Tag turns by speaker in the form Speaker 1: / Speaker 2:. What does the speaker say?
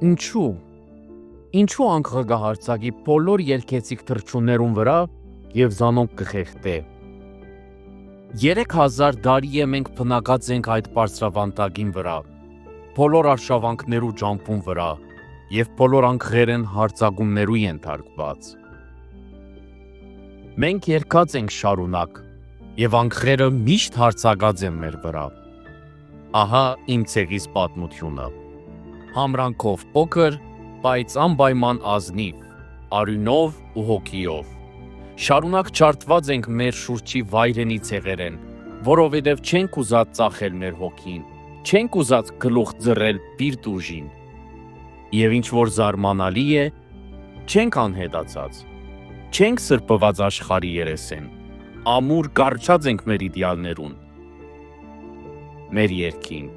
Speaker 1: Ինչու՞։ Ինչու անկղգահարցակի բոլոր երկեցիկ թռչուններուն վրա եւ զանոնք կխեղտե։ 3000 դարի է մենք բնակած ենք այդ բարձրավանդակին վրա, բոլոր արշավանքներու ջամփուն վրա եւ բոլոր անկղերեն հարձակումներու ենթարկված։ Մենք երկած ենք շարունակ եւ անկղերը միշտ հարձակած են մեր վրա։ Ահա իմ ցեղիս պատմությունը։ Համրանքով փոքր, բայց անպայման ազնիվ, արյունով ու հոգիով։ Շարունակ չարթված ենք մեր շուրջի վայրենի ցեղերեն, որովհետև չենք ուզած ծախել մեր հոգին, չենք ուզած գլուխ ձռել պիրտ ուժին։ Եվ ինչ որ զարմանալի է, չենք անհետացած, չենք սրբված աշխարհի երեսեն, ամուր կարճած ենք մեր իդեալներուն, մեր երկին։